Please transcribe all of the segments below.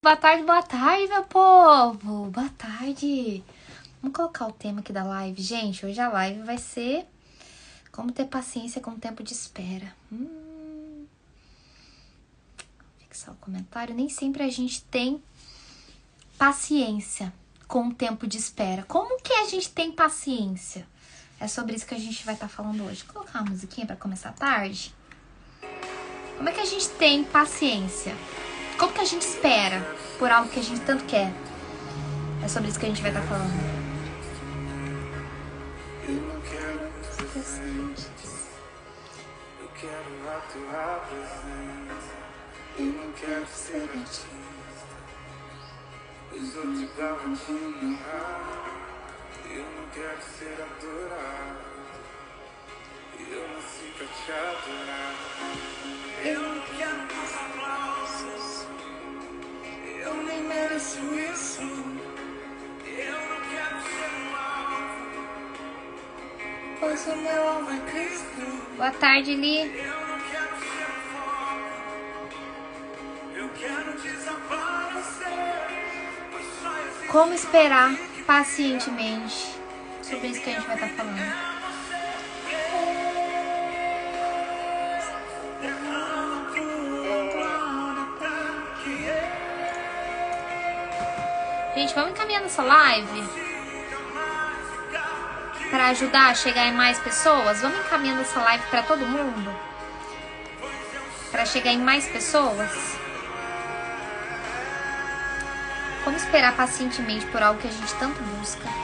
Boa tarde, meu povo! Boa tarde! Vamos colocar o tema aqui da live. Gente, hoje a live vai ser como ter paciência com o tempo de espera. Fixar o comentário. Nem sempre a gente tem paciência com o tempo de espera. Como que a gente tem paciência? É sobre isso que a gente vai estar falando hoje. Vou colocar uma musiquinha para começar a tarde. Como é que a gente tem paciência? Como que a gente espera por algo que a gente tanto quer? É sobre isso que a gente vai estar falando. Eu não quero presentes. Eu quero a tua presença. Eu não quero ser artista. Os outros davam de honrar. Eu não quero ser adorado. Eu nasci pra te adorar. Eu não quero mais aplausos. Eu nem mereço isso. Eu não quero ser mal, pois o meu alvo é Cristo. Boa tarde, Li. Eu não quero ser fogo. Eu quero desaparecer. Pois só existe Como esperar pacientemente? Sobre isso que a gente vai estar falando. Gente, vamos encaminhando essa live para ajudar a chegar em mais pessoas. Vamos encaminhando essa live para todo mundo, para chegar em mais pessoas. Como esperar pacientemente por algo que a gente tanto busca?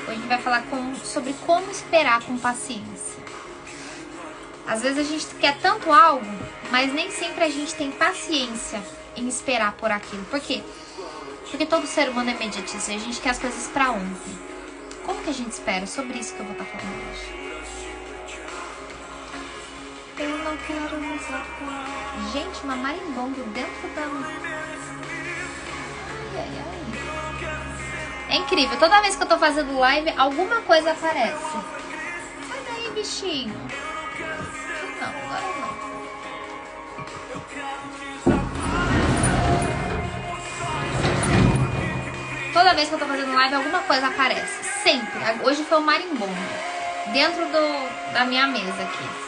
Hoje a gente vai falar sobre como esperar com paciência. Às vezes a gente quer tanto algo, mas nem sempre a gente tem paciência em esperar por aquilo. Por quê? Porque todo ser humano é imediatista e a gente quer as coisas pra ontem. Como que a gente espera? Sobre isso que eu vou estar falando hoje. Eu não quero mais aplausos. Gente, uma marimbondo dentro da... Ai. É incrível, toda vez que eu tô fazendo live, alguma coisa aparece. Sai daí, bichinho. Não, agora não. Toda vez que eu tô fazendo live, alguma coisa aparece. Sempre. Hoje foi um marimbondo. Dentro da minha mesa aqui.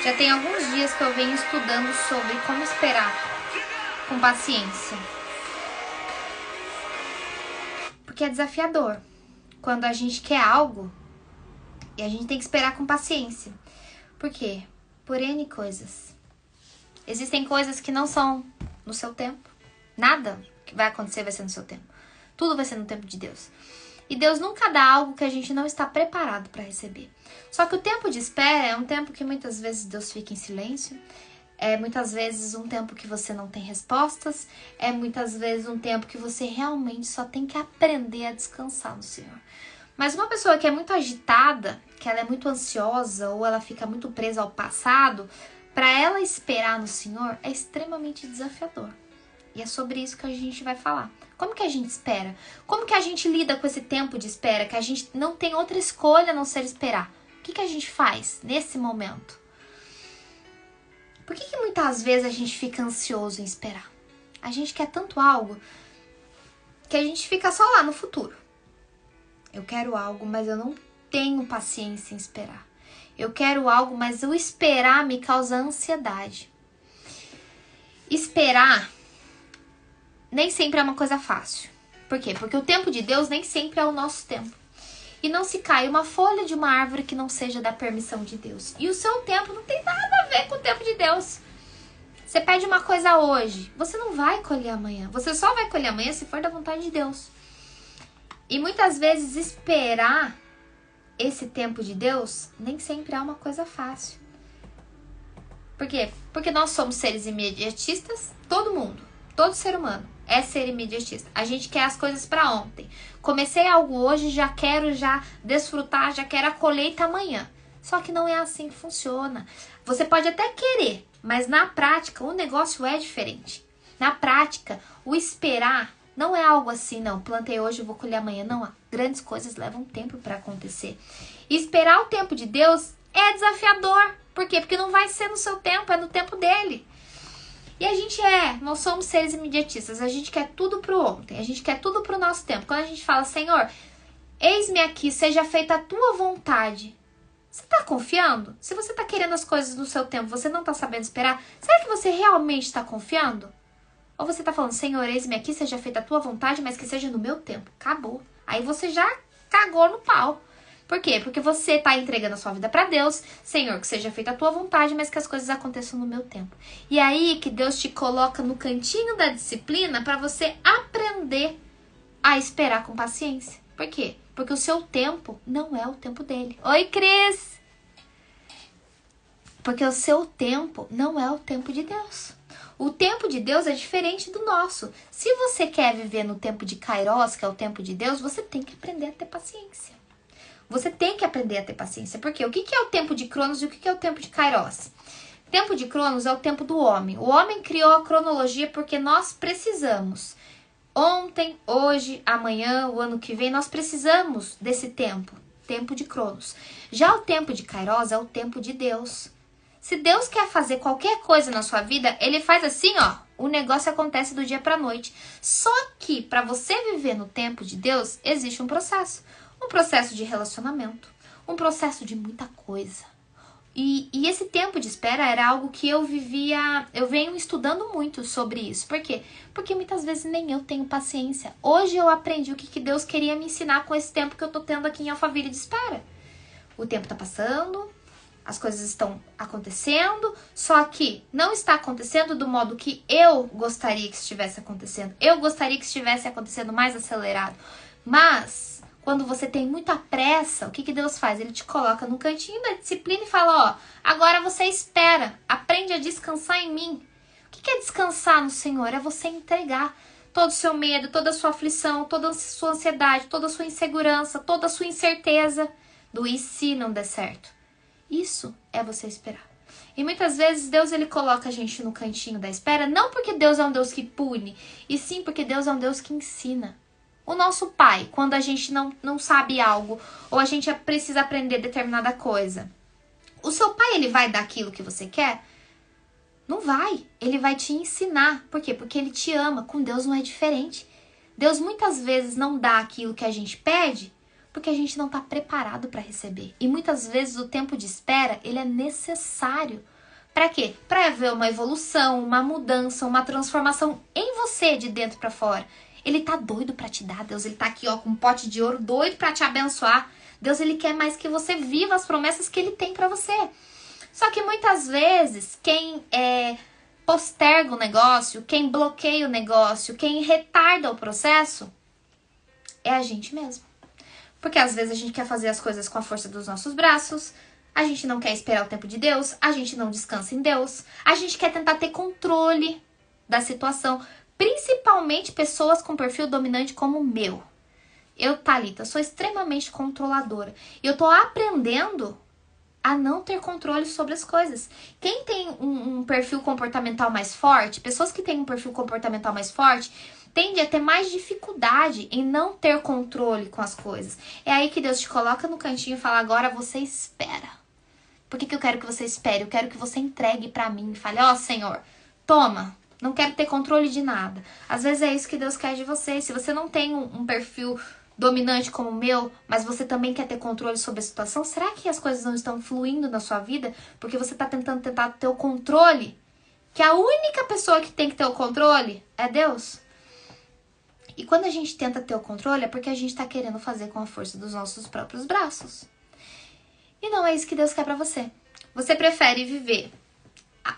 Já tem alguns dias que eu venho estudando sobre como esperar com paciência. Porque é desafiador. Quando a gente quer algo e a gente tem que esperar com paciência. Por quê? Por N coisas. Existem coisas que não são no seu tempo. Nada que vai acontecer vai ser no seu tempo. Tudo vai ser no tempo de Deus. E Deus nunca dá algo que a gente não está preparado para receber. Só que o tempo de espera é um tempo que muitas vezes Deus fica em silêncio. É muitas vezes um tempo que você não tem respostas. É muitas vezes um tempo que você realmente só tem que aprender a descansar no Senhor. Mas uma pessoa que é muito agitada, que ela é muito ansiosa ou ela fica muito presa ao passado, para ela esperar no Senhor é extremamente desafiador. E é sobre isso que a gente vai falar. Como que a gente espera? Como que a gente lida com esse tempo de espera, que a gente não tem outra escolha a não ser esperar? O que a gente faz nesse momento? Por que muitas vezes a gente fica ansioso em esperar? A gente quer tanto algo que a gente fica só lá no futuro. Eu quero algo, mas eu não tenho paciência em esperar. Eu quero algo, mas o esperar me causa ansiedade. Esperar nem sempre é uma coisa fácil. Por quê? Porque o tempo de Deus nem sempre é o nosso tempo. E não se cai uma folha de uma árvore que não seja da permissão de Deus. E o seu tempo não tem nada a ver com o tempo de Deus. Você pede uma coisa hoje, você não vai colher amanhã. Você só vai colher amanhã se for da vontade de Deus. E muitas vezes esperar esse tempo de Deus nem sempre é uma coisa fácil. Por quê? Porque nós somos seres imediatistas, todo mundo, todo ser humano é ser imediatista. A gente quer as coisas para ontem. Comecei algo hoje, já quero desfrutar, já quero a colheita amanhã. Só que não é assim que funciona. Você pode até querer, mas na prática o negócio é diferente. Na prática, o esperar não é algo assim, não. Plantei hoje, vou colher amanhã. Não, grandes coisas levam tempo para acontecer. E esperar o tempo de Deus é desafiador. Por quê? Porque não vai ser no seu tempo, é no tempo dele. E nós somos seres imediatistas, a gente quer tudo pro ontem, a gente quer tudo pro nosso tempo. Quando a gente fala, Senhor, eis-me aqui, seja feita a tua vontade. Você tá confiando? Se você tá querendo as coisas no seu tempo, você não tá sabendo esperar, será que você realmente está confiando? Ou você tá falando, Senhor, eis-me aqui, seja feita a tua vontade, mas que seja no meu tempo. Acabou. Aí você já cagou no pau. Por quê? Porque você tá entregando a sua vida para Deus. Senhor, que seja feita a tua vontade, mas que as coisas aconteçam no meu tempo. E aí que Deus te coloca no cantinho da disciplina para você aprender a esperar com paciência. Por quê? Porque o seu tempo não é o tempo dele. Oi, Cris! Porque o seu tempo não é o tempo de Deus. O tempo de Deus é diferente do nosso. Se você quer viver no tempo de Kairos, que é o tempo de Deus, você tem que aprender a ter paciência. Você tem que aprender a ter paciência. Porque o que é o tempo de Cronos e o que é o tempo de Kairos? O tempo de Cronos é o tempo do homem. O homem criou a cronologia porque nós precisamos. Ontem, hoje, amanhã, o ano que vem, nós precisamos desse tempo. Tempo de Cronos. Já o tempo de Kairos é o tempo de Deus. Se Deus quer fazer qualquer coisa na sua vida, ele faz assim, ó. O negócio acontece do dia para noite. Só que para você viver no tempo de Deus, existe um processo. Um processo de relacionamento, um processo de muita coisa. E esse tempo de espera era algo que eu venho estudando muito sobre isso. Por quê? Porque muitas vezes nem eu tenho paciência. Hoje eu aprendi o que Deus queria me ensinar com esse tempo que eu tô tendo aqui em Alphaville de espera. O tempo tá passando, as coisas estão acontecendo, só que não está acontecendo do modo que eu gostaria que estivesse acontecendo. Eu gostaria que estivesse acontecendo mais acelerado. Mas quando você tem muita pressa, o que Deus faz? Ele te coloca no cantinho da disciplina e fala, ó, agora você espera, aprende a descansar em mim. O que é descansar no Senhor? É você entregar todo o seu medo, toda a sua aflição, toda a sua ansiedade, toda a sua insegurança, toda a sua incerteza do e se não der certo. Isso é você esperar. E muitas vezes Deus ele coloca a gente no cantinho da espera, não porque Deus é um Deus que pune, e sim porque Deus é um Deus que ensina. O nosso pai, quando a gente não sabe algo, ou a gente precisa aprender determinada coisa, o seu pai, ele vai dar aquilo que você quer? Não vai. Ele vai te ensinar. Por quê? Porque ele te ama. Com Deus não é diferente. Deus muitas vezes não dá aquilo que a gente pede, porque a gente não está preparado para receber. E muitas vezes o tempo de espera, ele é necessário. Para quê? Para haver uma evolução, uma mudança, uma transformação em você de dentro para fora. Ele tá doido pra te dar, Deus, ele tá aqui, ó, com um pote de ouro, doido pra te abençoar. Deus, ele quer mais que você viva as promessas que ele tem pra você. Só que muitas vezes, quem posterga o negócio, quem bloqueia o negócio, quem retarda o processo, é a gente mesmo. Porque às vezes a gente quer fazer as coisas com a força dos nossos braços, a gente não quer esperar o tempo de Deus, a gente não descansa em Deus, a gente quer tentar ter controle da situação. Principalmente pessoas com perfil dominante como o meu. Eu, Thalita, sou extremamente controladora. E eu tô aprendendo a não ter controle sobre as coisas. Quem tem um perfil comportamental mais forte, pessoas que têm um perfil comportamental mais forte, tende a ter mais dificuldade em não ter controle com as coisas. É aí que Deus te coloca no cantinho e fala, agora você espera. Por que eu quero que você espere? Eu quero que você entregue pra mim e fale, ó, Senhor, toma. Não quero ter controle de nada. Às vezes é isso que Deus quer de você. Se você não tem um perfil dominante como o meu, mas você também quer ter controle sobre a situação? Será que as coisas não estão fluindo na sua vida porque você está tentando ter o controle? Que a única pessoa que tem que ter o controle é Deus. E quando a gente tenta ter o controle é porque a gente está querendo fazer com a força dos nossos próprios braços. E não é isso que Deus quer para você. Você prefere viver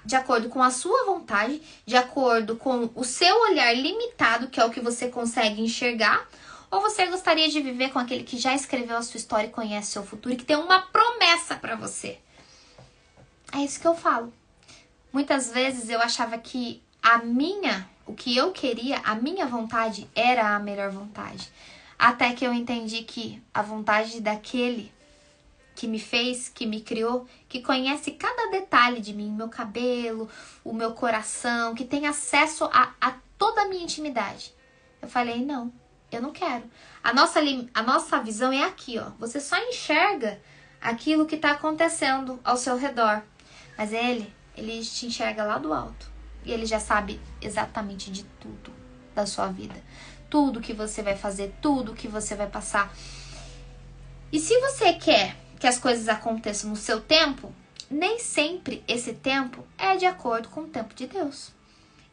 de acordo com a sua vontade, de acordo com o seu olhar limitado, que é o que você consegue enxergar, ou você gostaria de viver com aquele que já escreveu a sua história e conhece o seu futuro e que tem uma promessa para você? É isso que eu falo. Muitas vezes eu achava que o que eu queria, a minha vontade era a melhor vontade. Até que eu entendi que a vontade daquele que me fez, que me criou, que conhece cada detalhe de mim, meu cabelo, o meu coração, que tem acesso a toda a minha intimidade. Eu falei, não, eu não quero. A nossa visão é aqui, ó. Você só enxerga aquilo que está acontecendo ao seu redor. Mas ele te enxerga lá do alto. E ele já sabe exatamente de tudo da sua vida. Tudo que você vai fazer, tudo que você vai passar. E se você quer que as coisas aconteçam no seu tempo, nem sempre esse tempo é de acordo com o tempo de Deus.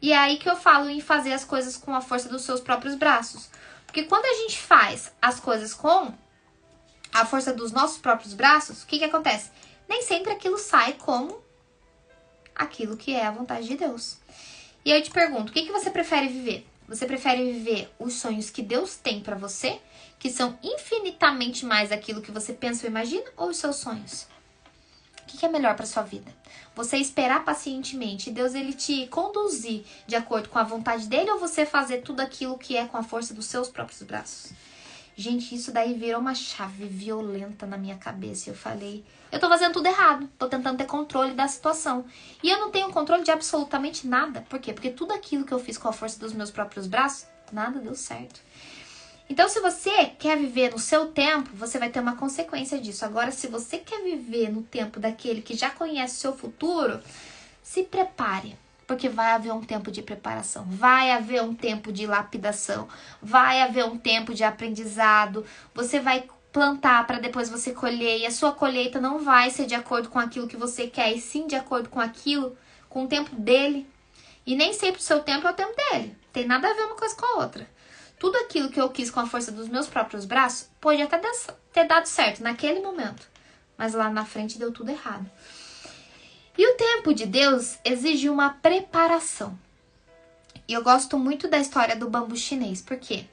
E é aí que eu falo em fazer as coisas com a força dos seus próprios braços. Porque quando a gente faz as coisas com a força dos nossos próprios braços, o que acontece? Nem sempre aquilo sai como aquilo que é a vontade de Deus. E eu te pergunto, o que você prefere viver? Você prefere viver os sonhos que Deus tem pra você, que são infinitamente mais aquilo que você pensa ou imagina, ou os seus sonhos? O que é melhor pra sua vida? Você esperar pacientemente e Deus ele te conduzir de acordo com a vontade dele, ou você fazer tudo aquilo que é com a força dos seus próprios braços? Gente, isso daí virou uma chave violenta na minha cabeça. Eu falei, eu tô fazendo tudo errado. Tô tentando ter controle da situação. E eu não tenho controle de absolutamente nada. Por quê? Porque tudo aquilo que eu fiz com a força dos meus próprios braços, nada deu certo. Então, se você quer viver no seu tempo, você vai ter uma consequência disso. Agora, se você quer viver no tempo daquele que já conhece o seu futuro, se prepare. Porque vai haver um tempo de preparação, vai haver um tempo de lapidação, vai haver um tempo de aprendizado. Você vai plantar para depois você colher, e a sua colheita não vai ser de acordo com aquilo que você quer, e sim de acordo com aquilo, com o tempo dele. E nem sempre o seu tempo é o tempo dele. Tem nada a ver uma coisa com a outra. Tudo aquilo que eu quis com a força dos meus próprios braços pode até ter dado certo naquele momento, mas lá na frente deu tudo errado. E o tempo de Deus exige uma preparação. E eu gosto muito da história do bambu chinês. Por quê?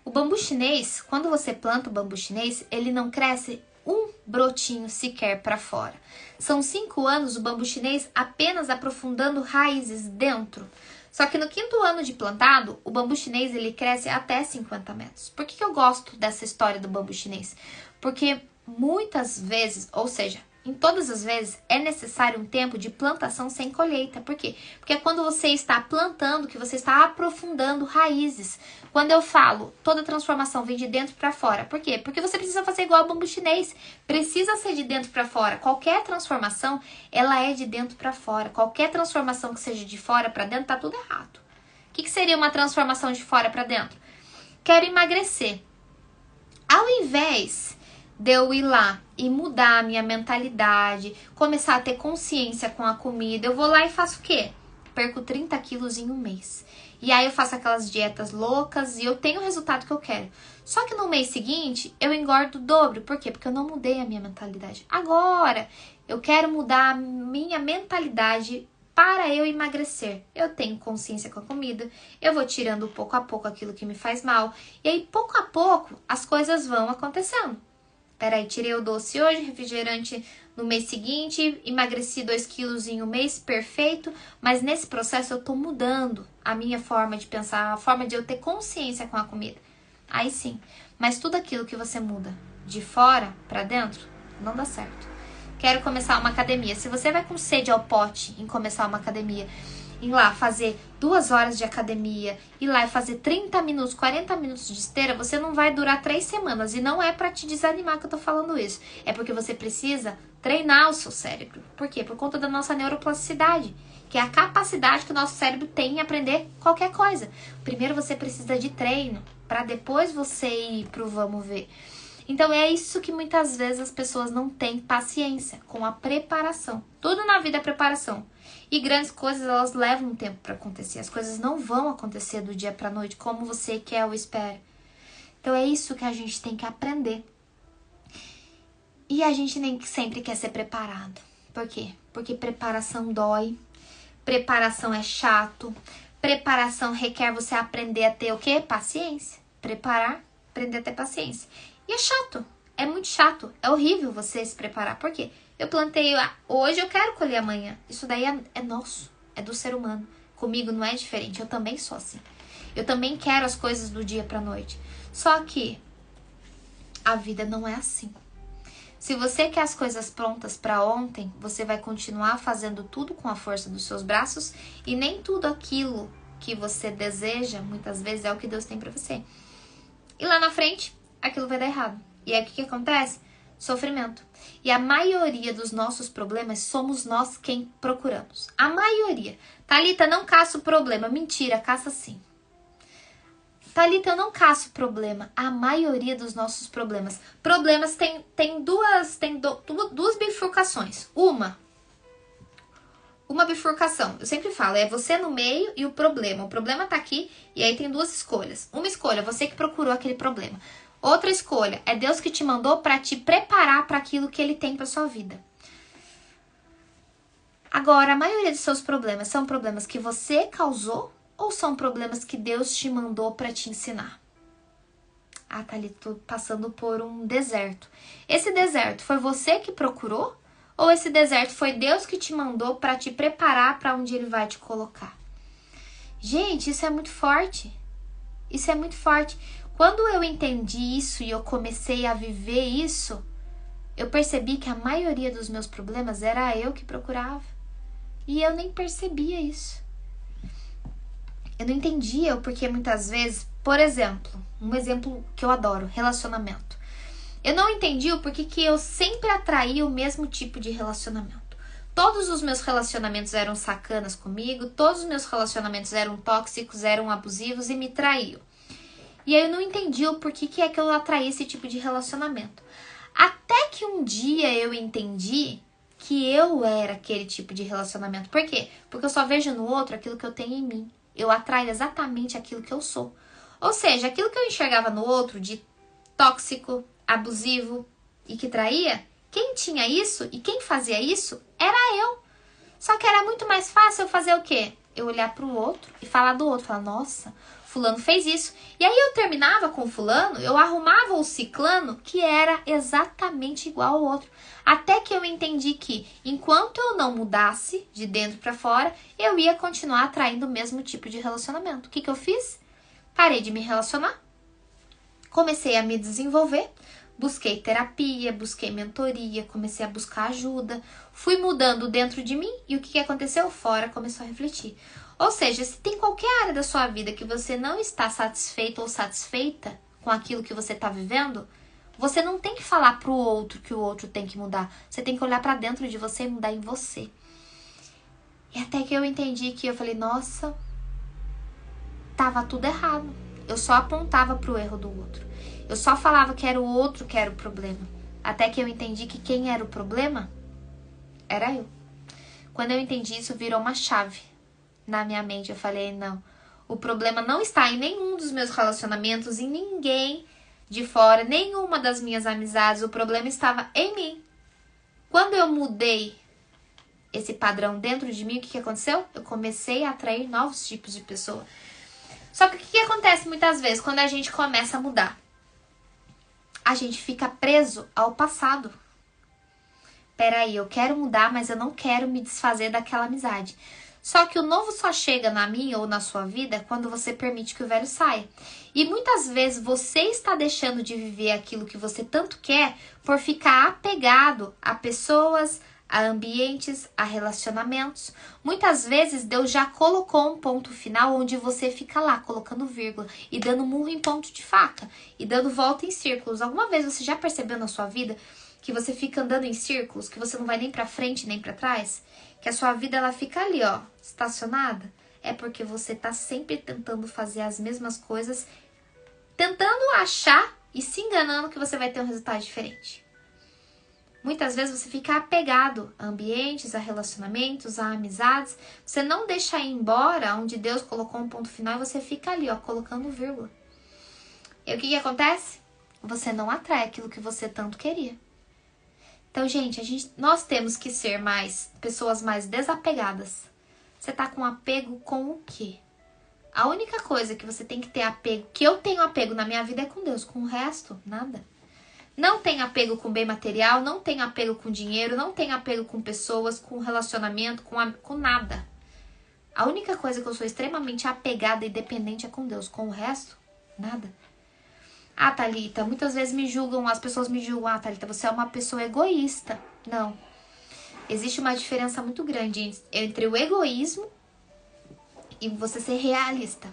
O bambu chinês, quando você planta o bambu chinês, ele não cresce um brotinho sequer para fora. São 5 anos o bambu chinês apenas aprofundando raízes dentro. Só que no 5º ano de plantado, o bambu chinês ele cresce até 50 metros. Por que eu gosto dessa história do bambu chinês? Porque muitas vezes, ou seja, em todas as vezes, é necessário um tempo de plantação sem colheita. Por quê? Porque é quando você está plantando que você está aprofundando raízes. Quando eu falo, toda transformação vem de dentro para fora. Por quê? Porque você precisa fazer igual ao bambu chinês. Precisa ser de dentro para fora. Qualquer transformação, ela é de dentro para fora. Qualquer transformação que seja de fora para dentro, tá tudo errado. O que seria uma transformação de fora para dentro? Quero emagrecer. Ao invés de eu ir lá e mudar a minha mentalidade, começar a ter consciência com a comida, eu vou lá e faço o quê? Perco 30 quilos em um mês. E aí eu faço aquelas dietas loucas e eu tenho o resultado que eu quero. Só que no mês seguinte, eu engordo o dobro. Por quê? Porque eu não mudei a minha mentalidade. Agora, eu quero mudar a minha mentalidade para eu emagrecer. Eu tenho consciência com a comida, eu vou tirando pouco a pouco aquilo que me faz mal. E aí, pouco a pouco, as coisas vão acontecendo. Peraí, tirei o doce hoje, refrigerante no mês seguinte, emagreci 2 quilos em um mês, perfeito. Mas nesse processo eu tô mudando a minha forma de pensar, a forma de eu ter consciência com a comida. Aí sim, mas tudo aquilo que você muda de fora pra dentro, não dá certo. Quero começar uma academia. Se você vai com sede ao pote em começar uma academia, ir lá fazer 2 horas de academia, ir lá e fazer 30 minutos, 40 minutos de esteira, você não vai durar 3 semanas. E não é pra te desanimar que eu tô falando isso. É porque você precisa treinar o seu cérebro. Por quê? Por conta da nossa neuroplasticidade, que é a capacidade que o nosso cérebro tem em aprender qualquer coisa. Primeiro você precisa de treino. para depois você ir pro vamos ver. Então é isso que muitas vezes as pessoas não têm paciência com a preparação. Tudo na vida é preparação. E grandes coisas, elas levam um tempo para acontecer. As coisas não vão acontecer do dia pra noite como você quer ou espera. Então é isso que a gente tem que aprender. E a gente nem sempre quer ser preparado. Por quê? Porque preparação dói. Preparação é chato. Preparação requer você aprender a ter o quê? Paciência. Preparar, aprender a ter paciência. E é chato. É muito chato. É horrível você se preparar. Por quê? Eu plantei hoje, eu quero colher amanhã. Isso daí é nosso. É do ser humano. Comigo não é diferente. Eu também sou assim. Eu também quero as coisas do dia pra noite. Só que a vida não é assim. Se você quer as coisas prontas para ontem, você vai continuar fazendo tudo com a força dos seus braços e nem tudo aquilo que você deseja, muitas vezes, é o que Deus tem para você. E lá na frente, aquilo vai dar errado. E aí o que acontece? Sofrimento. E a maioria dos nossos problemas somos nós quem procuramos. A maioria. Thalita, não caça o problema. Mentira, caça sim. Thalita, eu não caço problema. A maioria dos nossos problemas. Problemas tem duas bifurcações. Uma bifurcação. Eu sempre falo, é você no meio e o problema. O problema tá aqui e aí tem duas escolhas. Uma escolha, você que procurou aquele problema. Outra escolha, é Deus que te mandou para te preparar para aquilo que Ele tem para sua vida. Agora, a maioria dos seus problemas são problemas que você causou ou são problemas que Deus te mandou para te ensinar? Ah, Thalita, tô passando por um deserto. Esse deserto foi você que procurou? Ou esse deserto foi Deus que te mandou para te preparar para onde Ele vai te colocar? Gente, isso é muito forte. Isso é muito forte. Quando eu entendi isso e eu comecei a viver isso, eu percebi que a maioria dos meus problemas era eu que procurava. E eu nem percebia isso. Eu não entendia o porquê muitas vezes, por exemplo, um exemplo que eu adoro, relacionamento. Eu não entendi o porquê que eu sempre atraía o mesmo tipo de relacionamento. Todos os meus relacionamentos eram sacanas comigo, todos os meus relacionamentos eram tóxicos, eram abusivos e me traíam. E aí eu não entendi o porquê que é que eu atraía esse tipo de relacionamento. Até que um dia eu entendi que eu era aquele tipo de relacionamento. Por quê? Porque eu só vejo no outro aquilo que eu tenho em mim. Eu atraio exatamente aquilo que eu sou. Ou seja, aquilo que eu enxergava no outro de tóxico, abusivo e que traía, quem tinha isso e quem fazia isso era eu. Só que era muito mais fácil eu fazer o quê? Eu olhar pro outro e falar do outro. Falar, nossa, fulano fez isso. E aí eu terminava com o fulano, eu arrumava o ciclano que era exatamente igual ao outro. Até que eu entendi que, enquanto eu não mudasse de dentro para fora, eu ia continuar atraindo o mesmo tipo de relacionamento. O que eu fiz? Parei de me relacionar. Comecei a me desenvolver. Busquei terapia, busquei mentoria, comecei a buscar ajuda. Fui mudando dentro de mim e o que aconteceu? Fora começou a refletir. Ou seja, se tem qualquer área da sua vida que você não está satisfeito ou satisfeita com aquilo que você está vivendo, você não tem que falar pro outro que o outro tem que mudar. Você tem que olhar para dentro de você e mudar em você. E até que eu entendi que eu falei, nossa, tava tudo errado. Eu só apontava pro erro do outro. Eu só falava que era o outro que era o problema. Até que eu entendi que quem era o problema era eu. Quando eu entendi isso, virou uma chave na minha mente. Eu falei, não, o problema não está em nenhum dos meus relacionamentos, em ninguém de fora, nenhuma das minhas amizades. O problema estava em mim. Quando eu mudei esse padrão dentro de mim, o que aconteceu? Eu comecei a atrair novos tipos de pessoa. Só que o que acontece muitas vezes quando a gente começa a mudar? A gente fica preso ao passado. Peraí, eu quero mudar, mas eu não quero me desfazer daquela amizade. Só que o novo só chega na minha ou na sua vida quando você permite que o velho saia. E muitas vezes você está deixando de viver aquilo que você tanto quer por ficar apegado a pessoas, a ambientes, a relacionamentos. Muitas vezes Deus já colocou um ponto final onde você fica lá, colocando vírgula e dando murro em ponto de faca e dando volta em círculos. Alguma vez você já percebeu na sua vida que você fica andando em círculos, que você não vai nem pra frente nem pra trás? Que a sua vida ela fica ali, ó, estacionada? É porque você tá sempre tentando fazer as mesmas coisas tentando achar e se enganando que você vai ter um resultado diferente. Muitas vezes você fica apegado a ambientes, a relacionamentos, a amizades. Você não deixa ir embora onde Deus colocou um ponto final e você fica ali, ó, colocando vírgula. E o que acontece? Você não atrai aquilo que você tanto queria. Então, gente, nós temos que ser pessoas mais desapegadas. Você tá com apego com o quê? A única coisa que você tem que ter apego, que eu tenho apego na minha vida é com Deus. Com o resto, nada. Não tem apego com bem material, não tem apego com dinheiro, não tem apego com pessoas, com relacionamento, com nada. A única coisa que eu sou extremamente apegada e dependente é com Deus. Com o resto, nada. Ah, Thalita, muitas vezes as pessoas me julgam. Ah, Thalita, você é uma pessoa egoísta. Não. Existe uma diferença muito grande entre o egoísmo e você ser realista.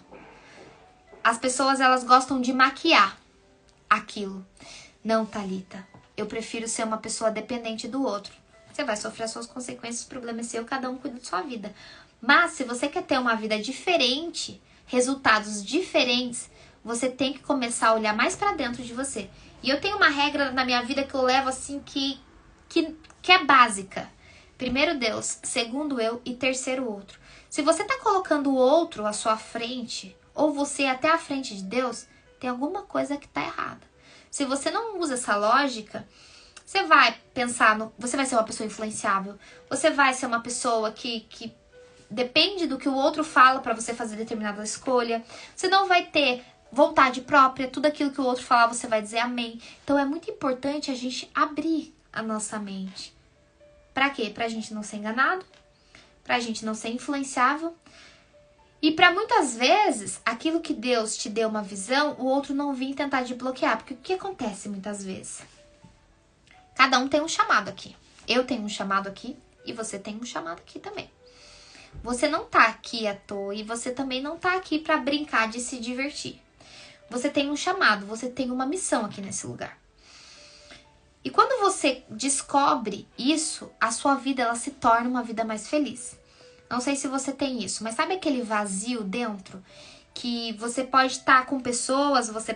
As pessoas, elas gostam de maquiar aquilo. Não, Thalita, eu prefiro ser uma pessoa dependente do outro. Você vai sofrer as suas consequências, o problema é seu, cada um cuida da sua vida. Mas se você quer ter uma vida diferente, resultados diferentes, você tem que começar a olhar mais pra dentro de você. E eu tenho uma regra na minha vida que eu levo assim que é básica. Primeiro Deus, segundo eu e terceiro o outro. Se você tá colocando o outro à sua frente, ou você até à frente de Deus, tem alguma coisa que tá errada. Se você não usa essa lógica, você vai pensar, você vai ser uma pessoa influenciável, você vai ser uma pessoa que depende do que o outro fala para você fazer determinada escolha, você não vai ter vontade própria, tudo aquilo que o outro falar você vai dizer amém. Então é muito importante a gente abrir a nossa mente. Pra quê? Pra gente não ser enganado, pra gente não ser influenciável. E para muitas vezes, aquilo que Deus te deu uma visão, o outro não vir tentar te bloquear. Porque o que acontece muitas vezes? Cada um tem um chamado aqui. Eu tenho um chamado aqui e você tem um chamado aqui também. Você não tá aqui à toa e você também não tá aqui para brincar de se divertir. Você tem um chamado, você tem uma missão aqui nesse lugar. E quando você descobre isso, a sua vida ela se torna uma vida mais feliz. Não sei se você tem isso, mas sabe aquele vazio dentro? Que você pode estar com pessoas, você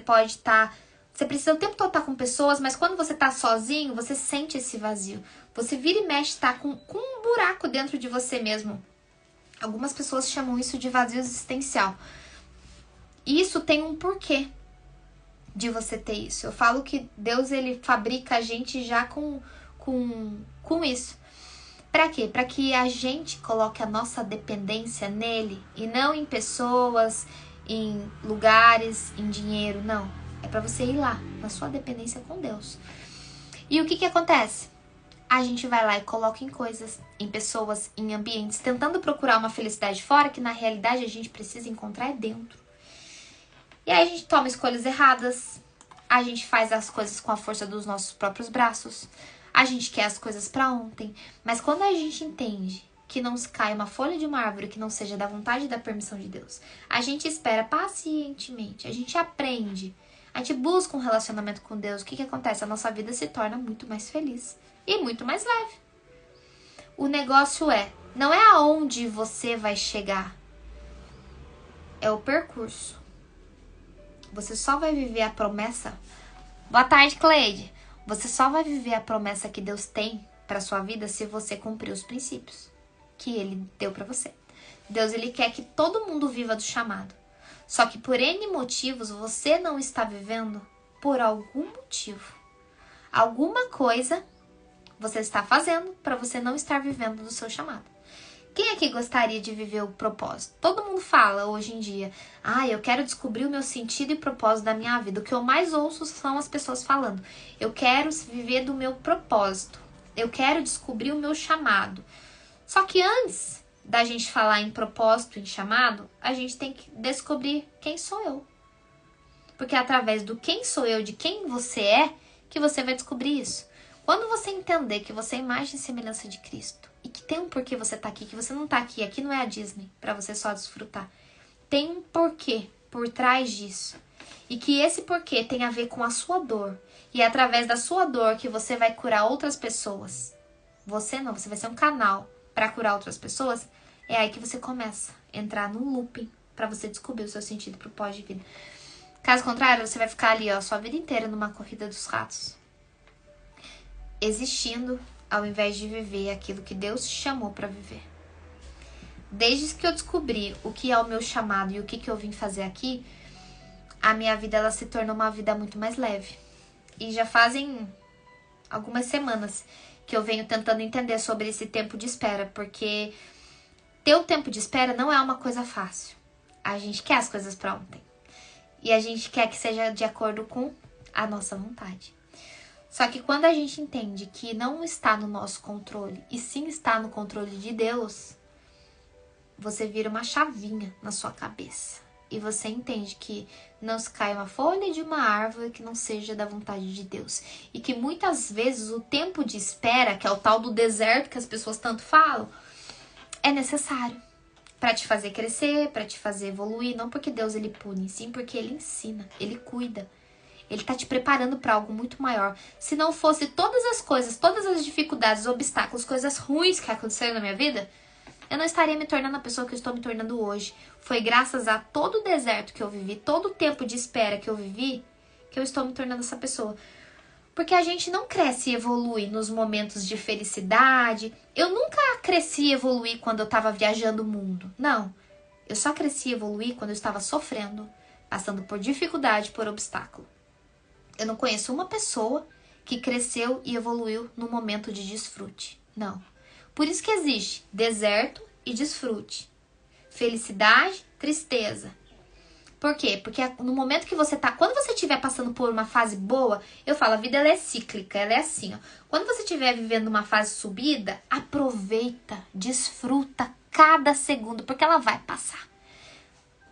precisa o tempo todo estar com pessoas, mas quando você está sozinho, você sente esse vazio. Você vira e mexe, tá com um buraco dentro de você mesmo. Algumas pessoas chamam isso de vazio existencial. E isso tem um porquê de você ter isso. Eu falo que Deus, ele fabrica a gente já com isso. Pra quê? Pra que a gente coloque a nossa dependência nele e não em pessoas, em lugares, em dinheiro, não. É pra você ir lá, na sua dependência com Deus. E o que acontece? A gente vai lá e coloca em coisas, em pessoas, em ambientes, tentando procurar uma felicidade fora, que na realidade a gente precisa encontrar dentro. E aí a gente toma escolhas erradas, a gente faz as coisas com a força dos nossos próprios braços, a gente quer as coisas pra ontem, mas quando a gente entende que não se cai uma folha de uma árvore que não seja da vontade e da permissão de Deus, a gente espera pacientemente, a gente aprende, a gente busca um relacionamento com Deus, o que acontece? A nossa vida se torna muito mais feliz e muito mais leve. O negócio não é aonde você vai chegar, é o percurso. Você só vai viver a promessa. Boa tarde, Cleide. Você só vai viver a promessa que Deus tem para sua vida se você cumprir os princípios que ele deu para você. Deus, ele quer que todo mundo viva do chamado. Só que por N motivos você não está vivendo por algum motivo. Alguma coisa você está fazendo para você não estar vivendo do seu chamado. Quem aqui gostaria de viver o propósito? Todo mundo fala hoje em dia, eu quero descobrir o meu sentido e propósito da minha vida. O que eu mais ouço são as pessoas falando, eu quero viver do meu propósito, eu quero descobrir o meu chamado. Só que antes da gente falar em propósito, em chamado, a gente tem que descobrir quem sou eu. Porque é através do quem sou eu, de quem você é, que você vai descobrir isso. Quando você entender que você é imagem e semelhança de Cristo e que tem um porquê você tá aqui, que você não tá aqui não é a Disney pra você só desfrutar. Tem um porquê por trás disso. E que esse porquê tem a ver com a sua dor. E é através da sua dor que você vai curar outras pessoas. Você vai ser um canal pra curar outras pessoas. É aí que você começa a entrar num looping pra você descobrir o seu sentido e propósito de vida. Caso contrário, você vai ficar ali, ó, sua vida inteira numa corrida dos ratos. Existindo, ao invés de viver aquilo que Deus te chamou para viver. Desde que eu descobri o que é o meu chamado e o que eu vim fazer aqui, a minha vida ela se tornou uma vida muito mais leve. E já fazem algumas semanas que eu venho tentando entender sobre esse tempo de espera, porque ter o tempo de espera não é uma coisa fácil. A gente quer as coisas para ontem. E a gente quer que seja de acordo com a nossa vontade. Só que quando a gente entende que não está no nosso controle, e sim está no controle de Deus, você vira uma chavinha na sua cabeça. E você entende que não se cai uma folha de uma árvore que não seja da vontade de Deus. E que muitas vezes o tempo de espera, que é o tal do deserto que as pessoas tanto falam, é necessário para te fazer crescer, para te fazer evoluir. Não porque Deus ele pune, sim porque ele ensina, ele cuida. Ele tá te preparando para algo muito maior. Se não fosse todas as coisas, todas as dificuldades, obstáculos, coisas ruins que aconteceram na minha vida, eu não estaria me tornando a pessoa que eu estou me tornando hoje. Foi graças a todo o deserto que eu vivi, todo o tempo de espera que eu vivi, que eu estou me tornando essa pessoa. Porque a gente não cresce e evolui nos momentos de felicidade. Eu nunca cresci e evoluí quando eu estava viajando o mundo. Não. Eu só cresci e evoluí quando eu estava sofrendo, passando por dificuldade, por obstáculo. Eu não conheço uma pessoa que cresceu e evoluiu no momento de desfrute. Não. Por isso que existe deserto e desfrute. Felicidade, tristeza. Por quê? Porque no momento que você tá... Quando você estiver passando por uma fase boa, eu falo, a vida ela é cíclica, ela é assim, ó. Quando você estiver vivendo uma fase subida, aproveita, desfruta cada segundo, porque ela vai passar.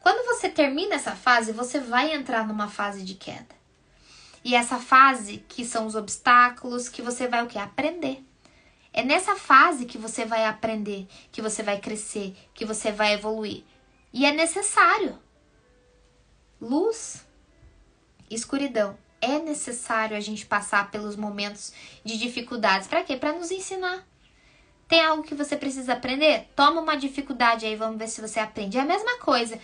Quando você termina essa fase, você vai entrar numa fase de queda. E essa fase, que são os obstáculos, que você vai o quê? Aprender. É nessa fase que você vai aprender, que você vai crescer, que você vai evoluir. E é necessário. Luz, escuridão. É necessário a gente passar pelos momentos de dificuldades. Para quê? Para nos ensinar. Tem algo que você precisa aprender? Toma uma dificuldade aí, vamos ver se você aprende. É a mesma coisa.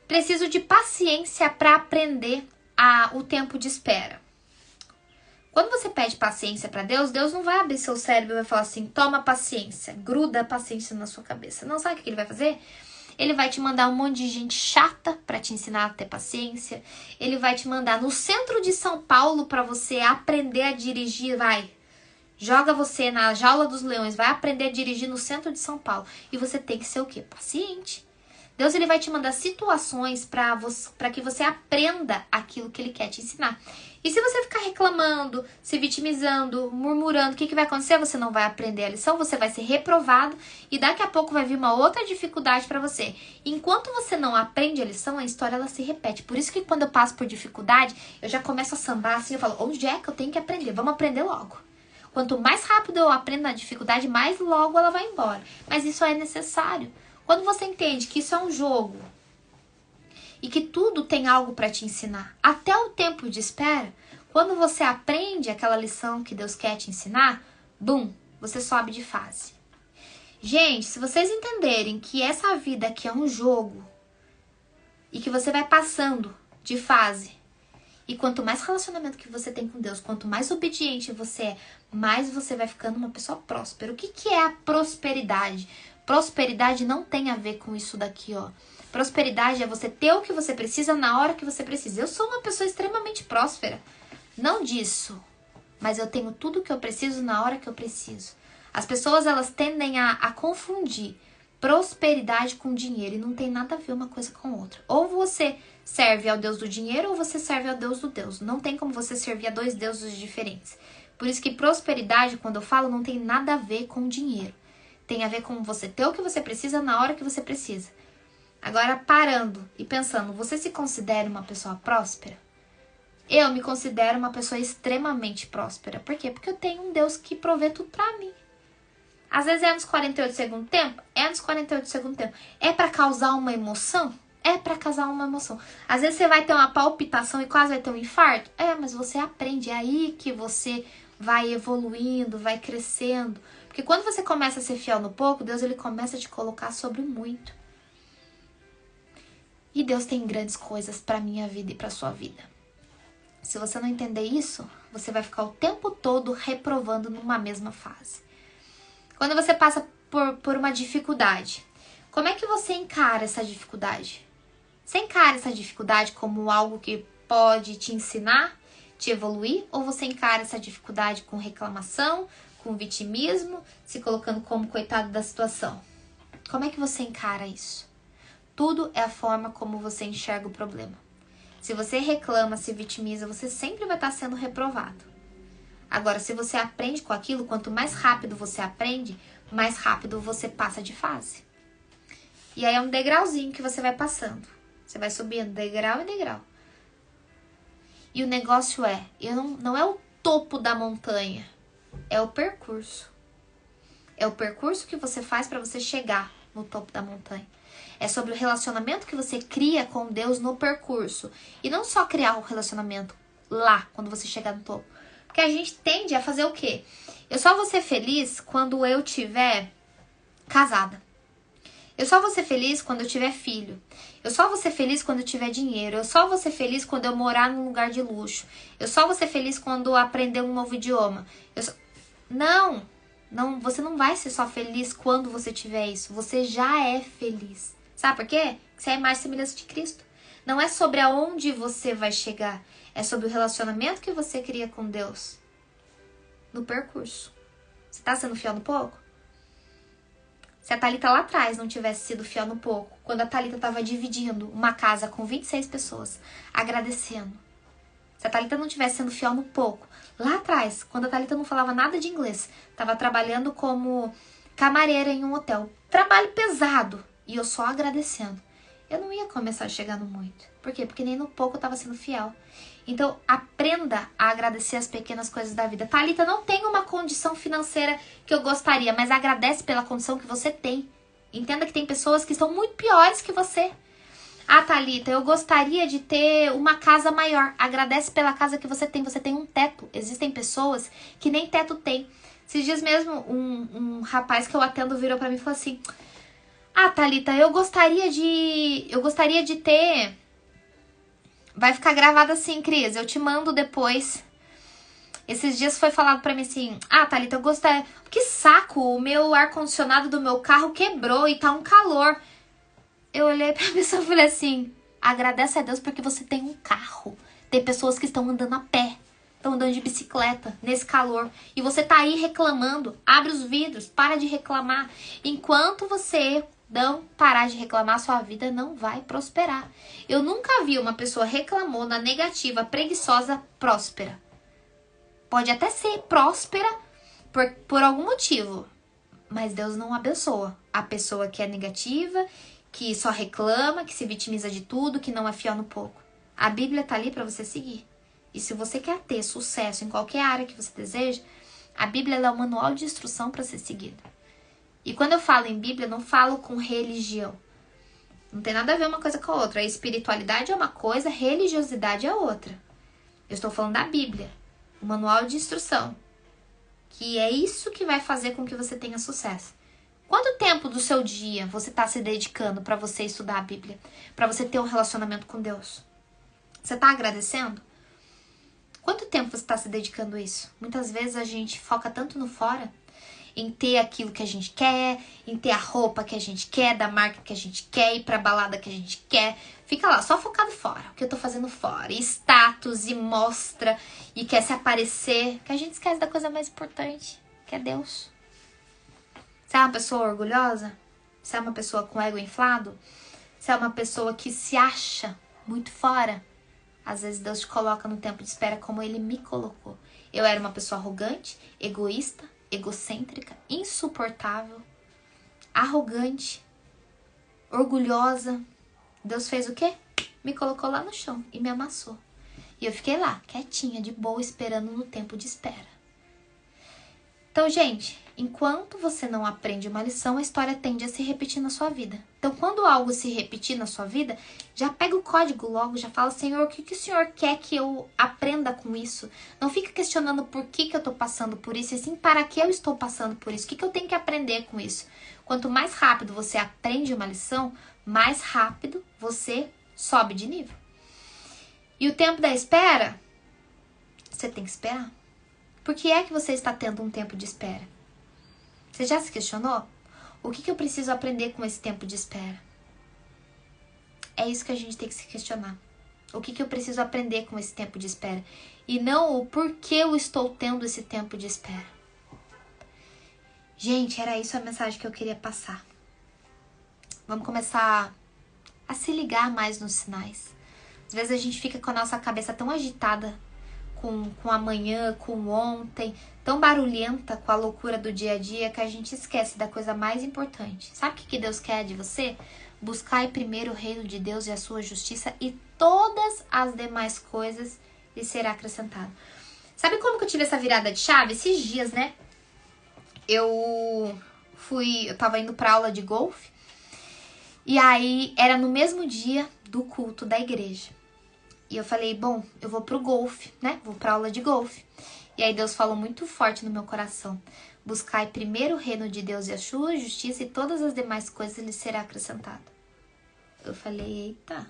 Preciso de paciência para aprender o tempo de espera. Quando você pede paciência para Deus, Deus não vai abrir seu cérebro e vai falar assim, toma paciência, gruda a paciência na sua cabeça. Não, sabe o que ele vai fazer? Ele vai te mandar um monte de gente chata para te ensinar a ter paciência. Ele vai te mandar no centro de São Paulo para você aprender a dirigir, vai. Joga você na jaula dos leões, vai aprender a dirigir no centro de São Paulo. E você tem que ser o quê? Paciente. Deus ele vai te mandar situações para que você aprenda aquilo que ele quer te ensinar. E se você ficar reclamando, se vitimizando, murmurando, o que vai acontecer? Você não vai aprender a lição, você vai ser reprovado e daqui a pouco vai vir uma outra dificuldade para você. Enquanto você não aprende a lição, a história ela se repete. Por isso que quando eu passo por dificuldade, eu já começo a sambar assim, eu falo, onde é que eu tenho que aprender? Vamos aprender logo. Quanto mais rápido eu aprendo na dificuldade, mais logo ela vai embora. Mas isso é necessário. Quando você entende que isso é um jogo e que tudo tem algo para te ensinar, até o tempo de espera, quando você aprende aquela lição que Deus quer te ensinar, bum, você sobe de fase. Gente, se vocês entenderem que essa vida aqui é um jogo e que você vai passando de fase, e quanto mais relacionamento que você tem com Deus, quanto mais obediente você é, mais você vai ficando uma pessoa próspera. O que é a prosperidade? Prosperidade não tem a ver com isso daqui, ó. Prosperidade é você ter o que você precisa na hora que você precisa. Eu sou uma pessoa extremamente próspera. Não disso, mas eu tenho tudo o que eu preciso na hora que eu preciso. As pessoas, elas tendem a confundir prosperidade com dinheiro e não tem nada a ver uma coisa com outra. Ou você serve ao Deus do dinheiro ou você serve ao Deus do Deus. Não tem como você servir a dois deuses diferentes. Por isso que prosperidade, quando eu falo, não tem nada a ver com dinheiro. Tem a ver com você ter o que você precisa na hora que você precisa. Agora, parando e pensando, você se considera uma pessoa próspera? Eu me considero uma pessoa extremamente próspera. Por quê? Porque eu tenho um Deus que provê tudo pra mim. Às vezes é nos 48 segundo tempo? É nos 48 segundo tempo. É pra causar uma emoção? É pra causar uma emoção. Às vezes você vai ter uma palpitação e quase vai ter um infarto? É, mas você aprende. É aí que você vai evoluindo, vai crescendo. Porque quando você começa a ser fiel no pouco, Deus ele começa a te colocar sobre muito. E Deus tem grandes coisas para minha vida e para sua vida. Se você não entender isso, você vai ficar o tempo todo reprovando numa mesma fase. Quando você passa por uma dificuldade, como é que você encara essa dificuldade? Você encara essa dificuldade como algo que pode te ensinar, te evoluir? Ou você encara essa dificuldade com reclamação, com vitimismo, se colocando como coitado da situação? Como é que você encara isso? Tudo é a forma como você enxerga o problema. Se você reclama, se vitimiza, você sempre vai estar sendo reprovado. Agora, se você aprende com aquilo, quanto mais rápido você aprende, mais rápido você passa de fase. E aí é um degrauzinho que você vai passando. Você vai subindo degrau em degrau. E o negócio não é o topo da montanha, é o percurso. É o percurso que você faz para você chegar no topo da montanha. É sobre o relacionamento que você cria com Deus no percurso. E não só criar um relacionamento lá, quando você chegar no topo. Porque a gente tende a fazer o quê? Eu só vou ser feliz quando eu tiver casada. Eu só vou ser feliz quando eu tiver filho. Eu só vou ser feliz quando eu tiver dinheiro. Eu só vou ser feliz quando eu morar num lugar de luxo. Eu só vou ser feliz quando eu aprender um novo idioma. Não, você não vai ser só feliz quando você tiver isso. Você já é feliz. Sabe por quê? Você é a imagem e semelhança de Cristo. Não é sobre aonde você vai chegar. É sobre o relacionamento que você cria com Deus no percurso. Você tá sendo fiel no pouco? Se a Thalita lá atrás não tivesse sido fiel no pouco, quando a Thalita estava dividindo uma casa com 26 pessoas, agradecendo. Se a Thalita não tivesse sendo fiel no pouco, lá atrás, quando a Thalita não falava nada de inglês, estava trabalhando como camareira em um hotel, trabalho pesado, e eu só agradecendo, eu não ia começar a chegar no muito. Por quê? Porque nem no pouco eu estava sendo fiel. Então, aprenda a agradecer as pequenas coisas da vida. Thalita, não tem uma condição financeira que eu gostaria, mas agradece pela condição que você tem. Entenda que tem pessoas que são muito piores que você. Ah, Thalita, eu gostaria de ter uma casa maior. Agradece pela casa que você tem. Você tem um teto. Existem pessoas que nem teto tem. Esses dias mesmo, um rapaz que eu atendo virou pra mim e falou assim: ah, Thalita, eu gostaria de ter... Vai ficar gravado assim, Cris, eu te mando depois. Esses dias foi falado pra mim assim: ah, Thalita, eu gostaria... Que saco, o meu ar-condicionado do meu carro quebrou e tá um calor. Eu olhei pra pessoa e falei assim: agradece a Deus porque você tem um carro. Tem pessoas que estão andando a pé, estão andando de bicicleta nesse calor. E você tá aí reclamando. Abre os vidros, para de reclamar. Enquanto você não parar de reclamar, sua vida não vai prosperar. Eu nunca vi uma pessoa reclamona, negativa, preguiçosa, próspera. Pode até ser próspera por algum motivo, mas Deus não abençoa a pessoa que é negativa, que só reclama, que se vitimiza de tudo, que não é fiel no pouco. A Bíblia tá ali para você seguir. E se você quer ter sucesso em qualquer área que você deseja, a Bíblia é um manual de instrução para ser seguido. E quando eu falo em Bíblia, eu não falo com religião. Não tem nada a ver uma coisa com a outra. A espiritualidade é uma coisa, a religiosidade é outra. Eu estou falando da Bíblia, o manual de instrução. Que é isso que vai fazer com que você tenha sucesso. Quanto tempo do seu dia você está se dedicando para você estudar a Bíblia? Para você ter um relacionamento com Deus? Você está agradecendo? Quanto tempo você está se dedicando a isso? Muitas vezes a gente foca tanto no fora, em ter aquilo que a gente quer, em ter a roupa que a gente quer, da marca que a gente quer, ir pra balada que a gente quer. Fica lá, só focado fora, o que eu tô fazendo fora. E status, e mostra, e quer se aparecer. Que a gente esquece da coisa mais importante, que é Deus. Você é uma pessoa orgulhosa? Você é uma pessoa com ego inflado? Você é uma pessoa que se acha muito fora? Às vezes Deus te coloca no tempo de espera como Ele me colocou. Eu era uma pessoa arrogante, egoísta, egocêntrica, insuportável, arrogante, orgulhosa. Deus fez o quê? Me colocou lá no chão e me amassou. E eu fiquei lá, quietinha, de boa, esperando no tempo de espera. Então, gente, enquanto você não aprende uma lição, a história tende a se repetir na sua vida. Então, quando algo se repetir na sua vida, já pega o código logo, já fala: Senhor, o que o Senhor quer que eu aprenda com isso? Não fica questionando por que eu estou passando por isso, e sim para que eu estou passando por isso, o que eu tenho que aprender com isso. Quanto mais rápido você aprende uma lição, mais rápido você sobe de nível. E o tempo da espera, você tem que esperar. Por que é que você está tendo um tempo de espera? Você já se questionou? O que eu preciso aprender com esse tempo de espera? É isso que a gente tem que se questionar. O que eu preciso aprender com esse tempo de espera? E não o porquê eu estou tendo esse tempo de espera. Gente, era isso a mensagem que eu queria passar. Vamos começar a se ligar mais nos sinais. Às vezes a gente fica com a nossa cabeça tão agitada com amanhã, com ontem, tão barulhenta com a loucura do dia a dia, que a gente esquece da coisa mais importante. Sabe o que Deus quer de você? Buscai primeiro o reino de Deus e a sua justiça, e todas as demais coisas lhe será acrescentado. Sabe como que eu tive essa virada de chave? Esses dias, né? Eu tava indo pra aula de golfe, e aí era no mesmo dia do culto da igreja. E eu falei, bom, eu vou pro golfe, né? Vou pra aula de golfe. E aí Deus falou muito forte no meu coração. Buscai primeiro o reino de Deus e a sua justiça, e todas as demais coisas lhe será acrescentado. Eu falei, eita.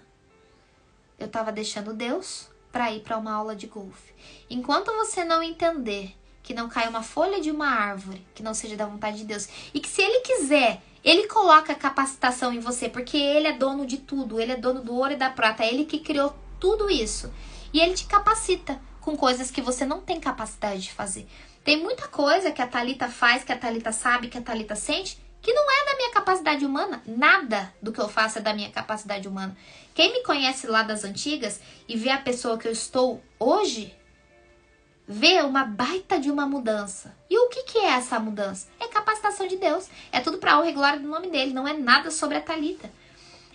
Eu tava deixando Deus pra ir pra uma aula de golfe. Enquanto você não entender que não cai uma folha de uma árvore que não seja da vontade de Deus, e que se Ele quiser, Ele coloca capacitação em você, porque Ele é dono de tudo. Ele é dono do ouro e da prata. É Ele que criou tudo isso. E Ele te capacita com coisas que você não tem capacidade de fazer. Tem muita coisa que a Thalita faz, que a Thalita sabe, que a Thalita sente, que não é da minha capacidade humana. Nada do que eu faço é da minha capacidade humana. Quem me conhece lá das antigas e vê a pessoa que eu estou hoje, vê uma baita de uma mudança. E o que é essa mudança? É capacitação de Deus. É tudo para a honra e glória do nome dele. Não é nada sobre a Thalita.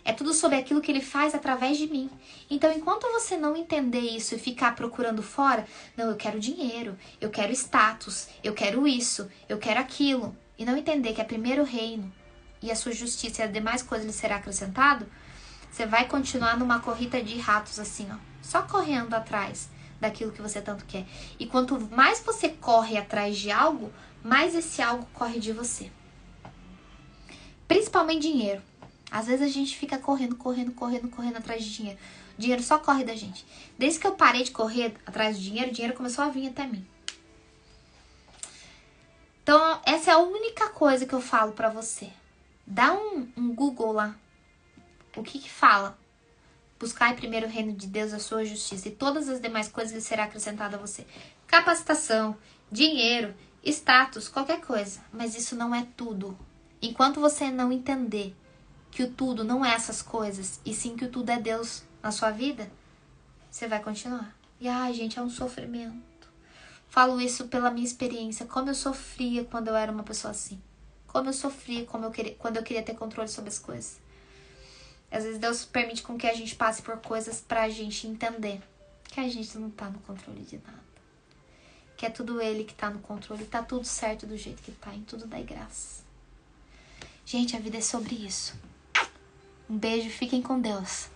É tudo sobre aquilo que ele faz através de mim. Então, enquanto você não entender isso e ficar procurando fora, não, eu quero dinheiro, eu quero status, eu quero isso, eu quero aquilo, e não entender que é primeiro o reino e a sua justiça e as demais coisas lhe será acrescentado, você vai continuar numa corrida de ratos assim, ó, só correndo atrás daquilo que você tanto quer. E quanto mais você corre atrás de algo, mais esse algo corre de você. Principalmente dinheiro. Às vezes a gente fica correndo atrás de dinheiro. O dinheiro só corre da gente. Desde que eu parei de correr atrás do dinheiro, o dinheiro começou a vir até mim. Então, essa é a única coisa que eu falo pra você. Dá um Google lá. O que fala? Buscai primeiro o reino de Deus, a sua justiça, e todas as demais coisas lhe será acrescentada a você. Capacitação, dinheiro, status, qualquer coisa. Mas isso não é tudo. Enquanto você não entender que o tudo não é essas coisas, e sim que o tudo é Deus na sua vida, você vai continuar. E ai, gente, é um sofrimento. Falo isso pela minha experiência, como eu sofria quando eu era uma pessoa assim. Como eu sofria quando eu queria ter controle sobre as coisas. Às vezes Deus permite com que a gente passe por coisas pra gente entender que a gente não tá no controle de nada. Que é tudo Ele que tá no controle, tá tudo certo do jeito que tá, em tudo dai graça. Gente, a vida é sobre isso. Um beijo, fiquem com Deus.